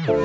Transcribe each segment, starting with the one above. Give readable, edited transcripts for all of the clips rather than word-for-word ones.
Hello,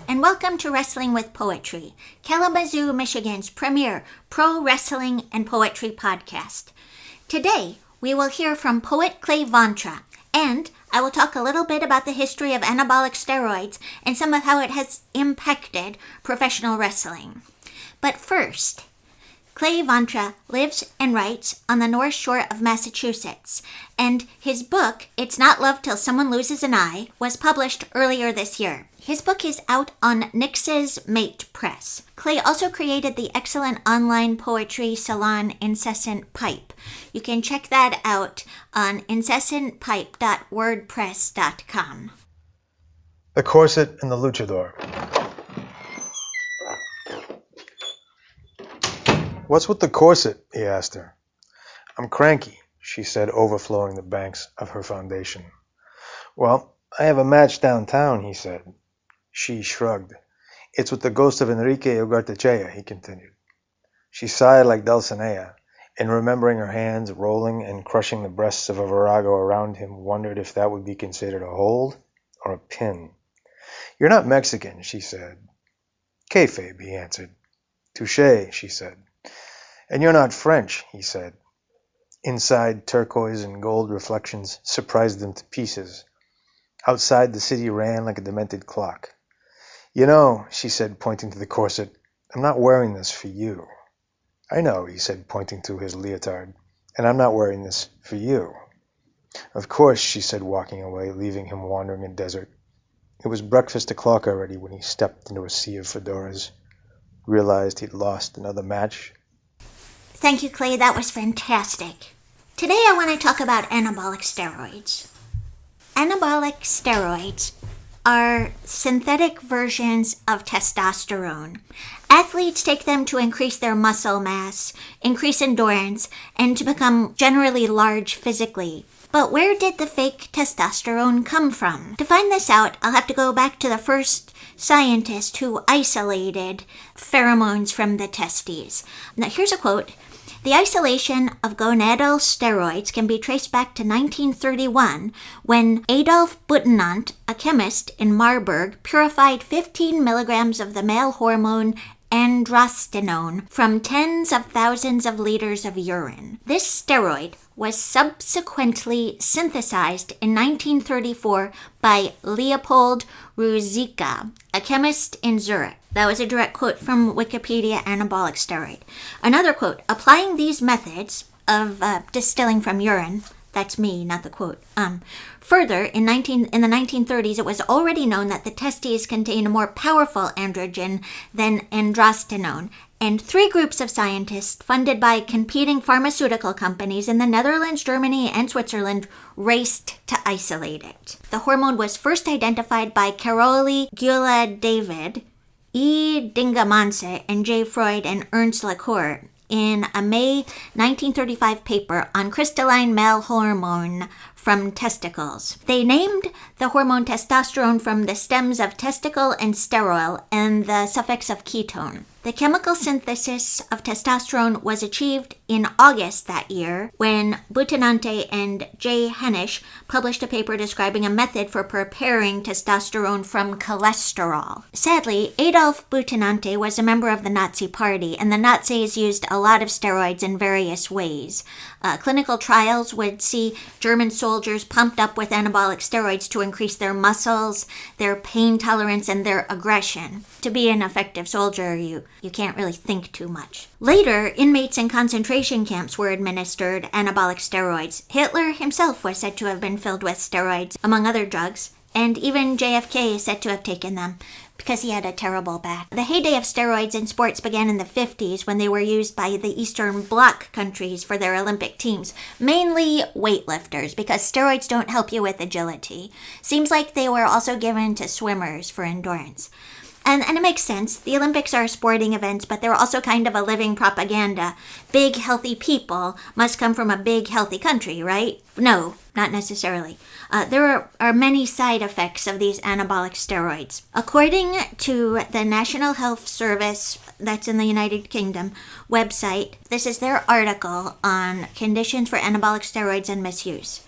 and welcome to Wrestling with Poetry, Kalamazoo, Michigan's premier pro wrestling and poetry podcast. Today, we will hear from poet Clay Ventre, and I will talk a little bit about the history of anabolic steroids and some of how it has impacted professional wrestling. But first, Clay Ventre lives and writes on the North Shore of Massachusetts, and his book, It's Not Love Till Someone Loses an Eye, was published earlier this year. His book is out on Nix's Mate Press. Clay also created the excellent online poetry salon Incessant Pipe. You can check that out on incessantpipe.wordpress.com. The Corset and the Luchador. "What's with the corset?" he asked her. "I'm cranky," she said, overflowing the banks of her foundation. "Well, I have a match downtown," he said. She shrugged. "It's with the ghost of Enrique Ugartechea," he continued. She sighed like Dulcinea, and remembering her hands rolling and crushing the breasts of a virago around him, wondered if that would be considered a hold or a pin. "You're not Mexican," she said. "Kayfabe," he answered. "Touché," she said. "And you're not French," he said. Inside, turquoise and gold reflections surprised them to pieces. Outside, the city ran like a demented clock. "You know," she said, pointing to the corset, "I'm not wearing this for you." "I know," he said, pointing to his leotard, "and I'm not wearing this for you." "Of course," she said, walking away, leaving him wandering a desert. It was breakfast o'clock already when he stepped into a sea of fedoras, realized he'd lost another match. Thank you, Clay. That was fantastic. Today I want to talk about anabolic steroids. Anabolic steroids are synthetic versions of testosterone. Athletes take them to increase their muscle mass, increase endurance, and to become generally large physically. But where did the fake testosterone come from? To find this out, I'll have to go back to the first scientist who isolated pheromones from the testes. Now, here's a quote. "The isolation of gonadal steroids can be traced back to 1931 when Adolf Butenandt, a chemist in Marburg, purified 15 milligrams of the male hormone androstenone from tens of thousands of liters of urine. This steroid was subsequently synthesized in 1934 by Leopold Ruzicka, a chemist in Zurich." That was a direct quote from Wikipedia anabolic steroid. Another quote, "Applying these methods of distilling from urine," that's me, not the quote. Further, in the 1930s, it was already known that the testes contain a more powerful androgen than androstenone, and 3 groups of scientists funded by competing pharmaceutical companies in the Netherlands, Germany, and Switzerland raced to isolate it. The hormone was first identified by Karoli Gula-David, E. Dingamanse, and J. Freud and Ernst Lacour in a May 1935 paper on crystalline male hormone from testicles. They named the hormone testosterone from the stems of testicle and sterol and the suffix of ketone. The chemical synthesis of testosterone was achieved in August that year when Butenandt and J. Hennisch published a paper describing a method for preparing testosterone from cholesterol. Sadly, Adolf Butenandt was a member of the Nazi Party, and the Nazis used a lot of steroids in various ways. Clinical trials would see German soldiers pumped up with anabolic steroids to increase their muscles, their pain tolerance, and their aggression. To be an effective soldier, you can't really think too much. Later, inmates in concentration camps were administered anabolic steroids. Hitler himself was said to have been filled with steroids, among other drugs, and even JFK is said to have taken them because he had a terrible back. The heyday of steroids in sports began in the 50s when they were used by the Eastern Bloc countries for their Olympic teams, mainly weightlifters, because steroids don't help you with agility. Seems like they were also given to swimmers for endurance. And it makes sense. The Olympics are sporting events, but they're also kind of a living propaganda. Big, healthy people must come from a big, healthy country, right? No, Not necessarily. There are many side effects of these anabolic steroids. According to the National Health Service, that's in the United Kingdom, website, this is their article on conditions for anabolic steroids and misuse.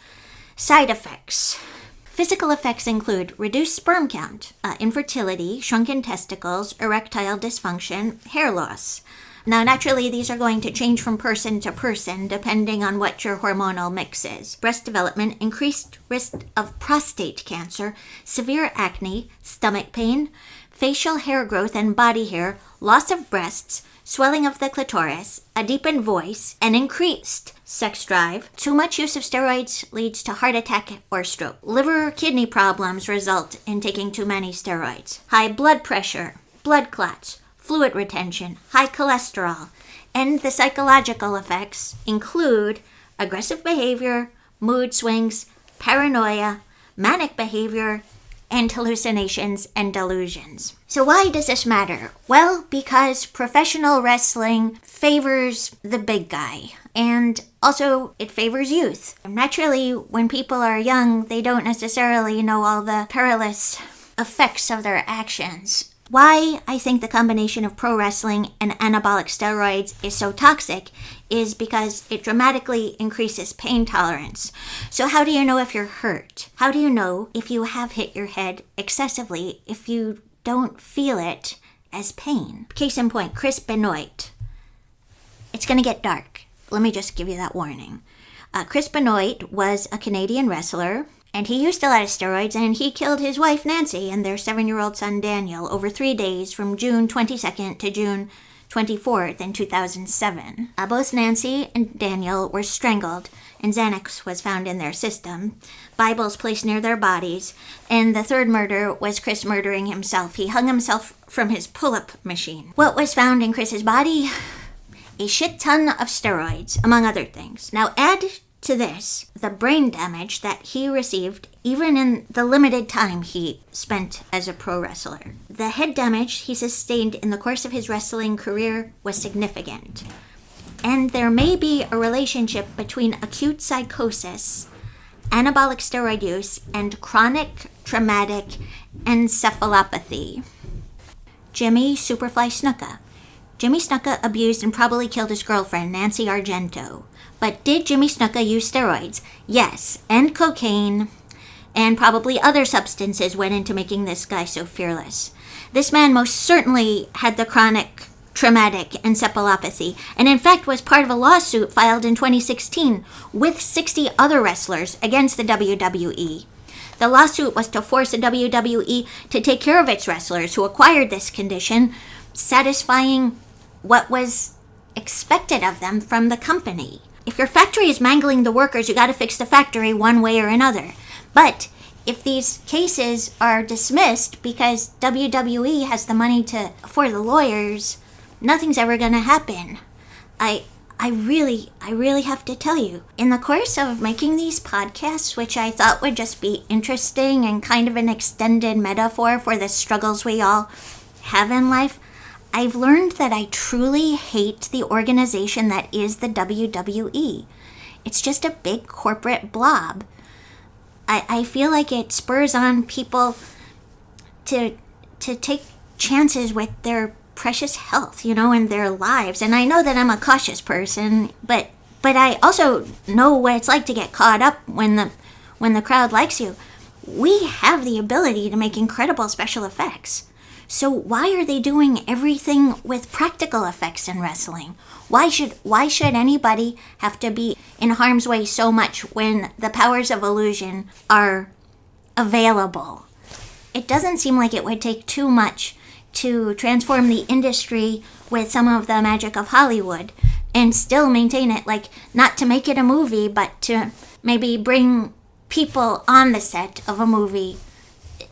Side effects. Physical effects include reduced sperm count, infertility, shrunken testicles, erectile dysfunction, hair loss. Now, naturally, these are going to change from person to person depending on what your hormonal mix is. Breast development, increased risk of prostate cancer, severe acne, stomach pain, facial hair growth and body hair, loss of breasts, swelling of the clitoris, a deepened voice, and increased sex drive. Too much use of steroids leads to heart attack or stroke. Liver or kidney problems result in taking too many steroids. High blood pressure, blood clots, fluid retention, high cholesterol, and the psychological effects include aggressive behavior, mood swings, paranoia, manic behavior, and hallucinations and delusions. So why does this matter? Well, because professional wrestling favors the big guy, and also it favors youth. Naturally, when people are young, they don't necessarily know all the perilous effects of their actions. Why I think the combination of pro wrestling and anabolic steroids is so toxic is because it dramatically increases pain tolerance. So how do you know if you're hurt? How do you know if you have hit your head excessively if you don't feel it as pain? Case in point, Chris Benoit. It's going to get dark. Let me just give you that warning. Chris Benoit was a Canadian wrestler, and he used a lot of steroids, and he killed his wife, Nancy, and their 7-year-old son, Daniel, over 3 days from June 22nd to June 24th in 2007. Both Nancy and Daniel were strangled, and Xanax was found in their system, Bibles placed near their bodies, and the third murder was Chris murdering himself. He hung himself from his pull-up machine. What was found in Chris's body? A shit ton of steroids, among other things. Now add to this the brain damage that he received even in the limited time he spent as a pro wrestler. The head damage he sustained in the course of his wrestling career was significant. And there may be a relationship between acute psychosis, anabolic steroid use, and chronic traumatic encephalopathy. Jimmy Superfly Snuka. Jimmy Snuka abused and probably killed his girlfriend, Nancy Argento. But did Jimmy Snuka use steroids? Yes, and cocaine, and probably other substances went into making this guy so fearless. This man most certainly had the chronic traumatic encephalopathy, and in fact was part of a lawsuit filed in 2016 with 60 other wrestlers against the WWE. The lawsuit was to force the WWE to take care of its wrestlers who acquired this condition, satisfying what was expected of them from the company. If your factory is mangling the workers, you gotta fix the factory one way or another. But if these cases are dismissed because WWE has the money for the lawyers, nothing's ever gonna happen. I really have to tell you, in the course of making these podcasts, which I thought would just be interesting and kind of an extended metaphor for the struggles we all have in life, I've learned that I truly hate the organization that is the WWE. It's just a big corporate blob. I feel like it spurs on people to take chances with their precious health, and their lives. And I know that I'm a cautious person, but I also know what it's like to get caught up when the crowd likes you. We have the ability to make incredible special effects. So why are they doing everything with practical effects in wrestling? Why should anybody have to be in harm's way so much when the powers of illusion are available? It doesn't seem like it would take too much to transform the industry with some of the magic of Hollywood and still maintain it, like not to make it a movie, but to maybe bring people on the set of a movie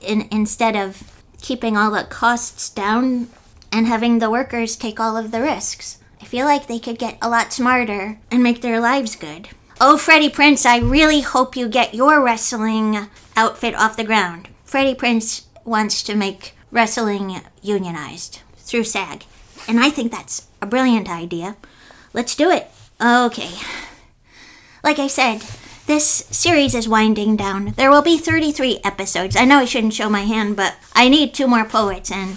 instead of keeping all the costs down and having the workers take all of the risks. I feel like they could get a lot smarter and make their lives good. Oh, Freddie Prinze, I really hope you get your wrestling outfit off the ground. Freddie Prinze wants to make wrestling unionized through SAG, and I think that's a brilliant idea. Let's do it. Okay. Like I said, This series is winding down. There will be 33 episodes. I know I shouldn't show my hand, but I need 2 more poets, and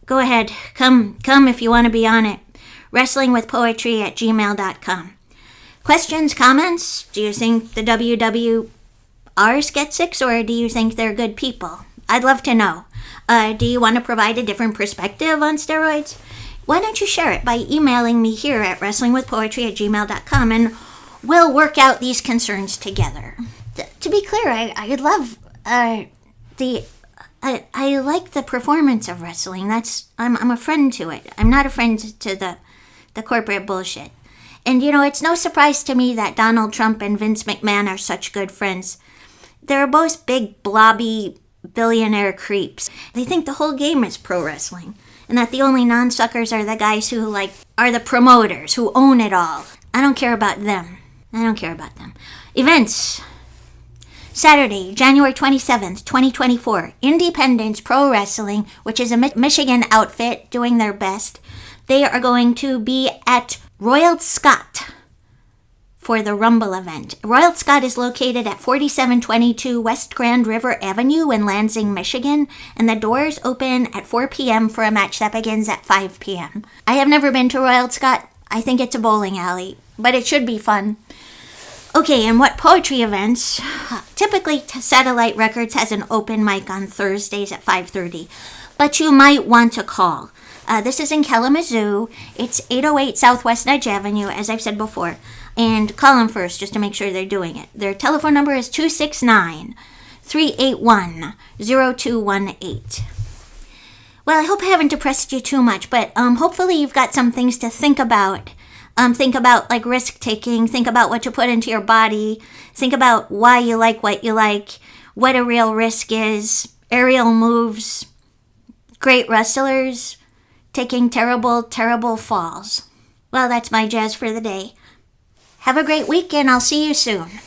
go ahead. Come if you want to be on it. wrestlingwithpoetry@gmail.com. Questions, comments? Do you think the WWRs get 6, or do you think they're good people? I'd love to know. Do you want to provide a different perspective on steroids? Why don't you share it by emailing me here at wrestlingwithpoetry@gmail.com, and we'll work out these concerns together. To be clear, I love I like the performance of wrestling. I'm a friend to it. I'm not a friend to the corporate bullshit. And it's no surprise to me that Donald Trump and Vince McMahon are such good friends. They're both big blobby billionaire creeps. They think the whole game is pro wrestling, and that the only non-suckers are the guys who are the promoters, who own it all. I don't care about them. Events. Saturday, January 27th, 2024. Independence Pro Wrestling, which is a Michigan outfit doing their best. They are going to be at Royal Scott for the Rumble event. Royal Scott is located at 4722 West Grand River Avenue in Lansing, Michigan, and the doors open at 4 p.m. for a match that begins at 5 p.m. I have never been to Royal Scott. I think it's a bowling alley, but it should be fun. Okay, and what poetry events? Typically, Satellite Records has an open mic on Thursdays at 5:30, but you might want to call. This is in Kalamazoo. It's 808 Southwest Nudge Avenue, as I've said before. And call them first just to make sure they're doing it. Their telephone number is 269-381-0218. Well, I hope I haven't depressed you too much, but hopefully you've got some things to think about. Think about risk-taking. Think about what you put into your body. Think about why you like what you like, what a real risk is, aerial moves, great wrestlers, taking terrible, terrible falls. Well, that's my jazz for the day. Have a great week, and I'll see you soon.